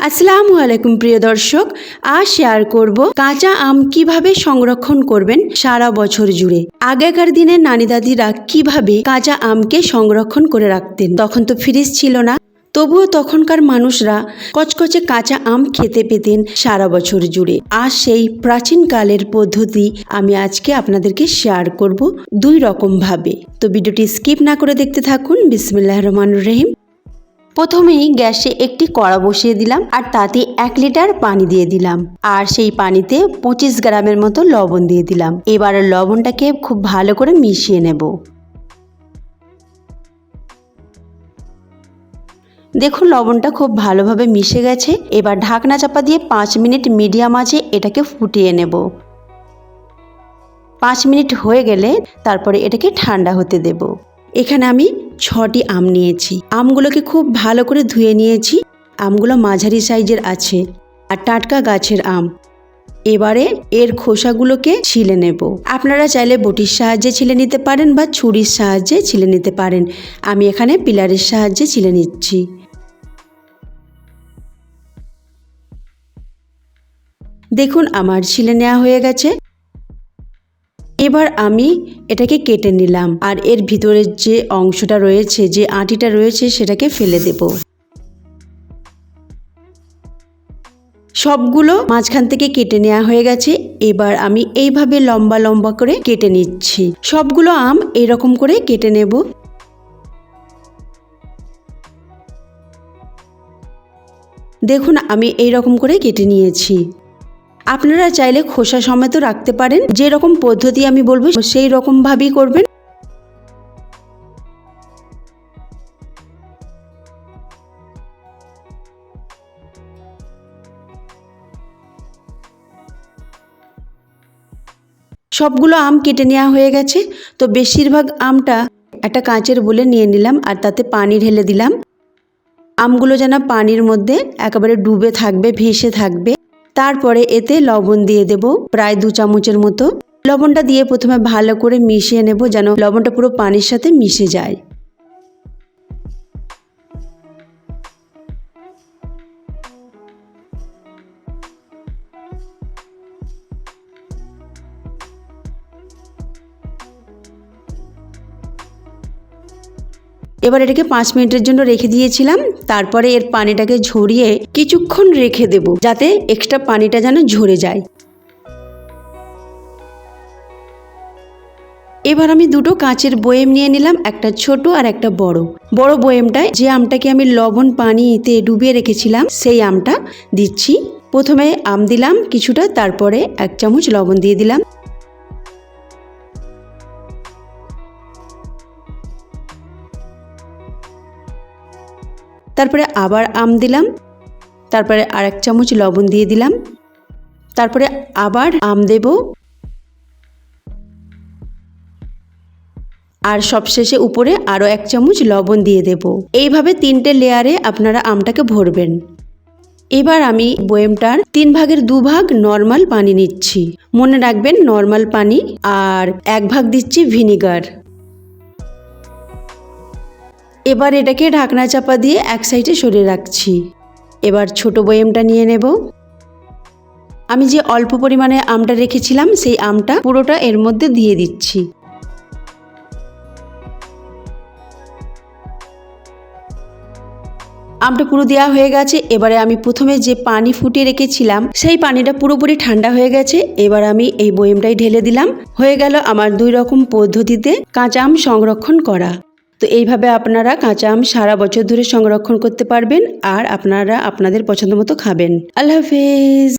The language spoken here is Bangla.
আসসালামু আলাইকুম প্রিয় দর্শক, আজ শেয়ার করব কাঁচা আম কিভাবে সংরক্ষণ করবেন সারা বছর জুড়ে। আগেকার দিনে নানি দাদিরা কিভাবে কাঁচা আমকে সংরক্ষণ করে রাখতেন। তখন তো ফ্রিজ ছিল না, তবুও তখনকার মানুষরা কচকচে কাঁচা আম খেতে পেতেন সারা বছর জুড়ে। আর সেই প্রাচীনকালের পদ্ধতি আমি আজকে আপনাদেরকে শেয়ার করব দুই রকম ভাবে। তো ভিডিওটি স্কিপ না করে দেখতে থাকুন। বিসমিল্লাহির রহমানির রহিম। প্রথমেই গ্যাসে একটি কড়া বসিয়ে দিলাম আর তাতে 1 লিটার পানি দিয়ে দিলাম আর সেই পানিতে 25 গ্রামের মতো লবণ দিয়ে দিলাম। এবার লবণটাকে খুব ভালো করে মিশিয়ে নেব। দেখুন লবণটা খুব ভালোভাবে মিশে গেছে। এবার ঢাকনা চাপা দিয়ে 5 মিনিট মিডিয়াম আঁচে এটাকে ফুটিয়ে নেব। 5 মিনিট হয়ে গেলে তারপরে এটাকে ঠান্ডা হতে দেব। এখানে আমি 6টি আম নিয়েছি। আমগুলোকে খুব ভালো করে ধুয়ে নিয়েছি। আমগুলো মাঝারি সাইজের আছে আর টাটকা গাছের আম। এবারে এর খোসাগুলোকে ছিলে নেব। আপনারা চাইলে বটির সাহায্যে ছিলে নিতে পারেন বা ছুরির সাহায্যে ছিলে নিতে পারেন। আমি এখানে পিলারের সাহায্যে ছিলে নিচ্ছি। দেখুন আমার ছিলে নেওয়া হয়ে গেছে। এবার আমি এটাকে কেটে নিলাম আর এর ভিতরের যে অংশটা রয়েছে, যে আঁটিটা রয়েছে সেটাকে ফেলে দেব। সবগুলো মাঝখান থেকে কেটে নেওয়া হয়ে গেছে। এবার আমি এইভাবে লম্বা লম্বা করে কেটে নিচ্ছি। সবগুলো আম এরকম করে কেটে নেব। দেখুন আমি এইরকম করে কেটে নিয়েছি। আপনারা চাইলে খোসা সমেত রাখতে পারেন। যে রকম পদ্ধতি আমি বলবো সেই রকম ভাবেই করবেন। সবগুলো আম কেটে নেওয়া হয়ে গেছে। তো বেশিরভাগ আমটা একটা কাঁচের বলে নিয়ে নিলাম আর তাতে পানি ঢেলে দিলাম। আমগুলো যেন পানির মধ্যে একেবারে ডুবে থাকবে, ভেসে থাকবে। তারপরে এতে লবণ দিয়ে দেব প্রায় 2 চামচের মতো। লবণটা দিয়ে প্রথমে ভালো করে মিশিয়ে নেব যেন লবণটা পুরো পানির সাথে মিশে যায়। এবার এটাকে 5 মিনিটের জন্য রেখে দিয়েছিলাম। তারপরে এর পানিটাকে ঝরিয়ে কিছুক্ষণ রেখে দেব যাতে এক্সট্রা পানিটা যেন ঝরে যায়। এবার আমি দুটো কাঁচের বয়েম নিয়ে নিলাম, একটা ছোট আর একটা বড়। বড় বয়েমটায় যে আমটাকে আমি লবণ পানিতে ডুবিয়ে রেখেছিলাম সেই আমটা দিচ্ছি। প্রথমে আম দিলাম কিছুটা, তারপরে 1 চামচ লবণ দিয়ে দিলাম। তারপরে আবার আম দিলাম, তারপরে আর 1 চামচ লবণ দিয়ে দিলাম। তারপরে আবার আম দেব আর সবশেষে উপরে আরও 1 চামচ লবণ দিয়ে দেব। এইভাবে 3টে লেয়ারে আপনারা আমটাকে ভরবেন। এবার আমি বয়েমটার 3 ভাগের 2 ভাগ নর্মাল পানি নিচ্ছি। মনে রাখবেন নর্মাল পানি, আর 1 ভাগ দিচ্ছি ভিনিগার। এবার এটাকে ঢাকনা চাপা দিয়ে এক সাইডে সরিয়ে রাখছি। এবার ছোট বয়েমটা নিয়ে নেব। আমি যে অল্প পরিমাণে আমটা রেখেছিলাম সেই আমটা পুরোটা এর মধ্যে দিয়ে দিচ্ছি। আমটা পুরো দেওয়া হয়ে গেছে। এবারে আমি প্রথমে যে পানি ফুটিয়ে রেখেছিলাম সেই পানিটা পুরোপুরি ঠান্ডা হয়ে গেছে। এবার আমি এই বয়েমটাই ঢেলে দিলাম। হয়ে গেল আমার 2 রকম পদ্ধতিতে কাঁচা আম সংরক্ষণ করা। তো এইভাবে আপনারা কাঁচা আম সারা বছর ধরে সংরক্ষণ করতে পারবেন আর আপনারা আপনাদের পছন্দ মতো খাবেন। আল্লাহ হাফেজ।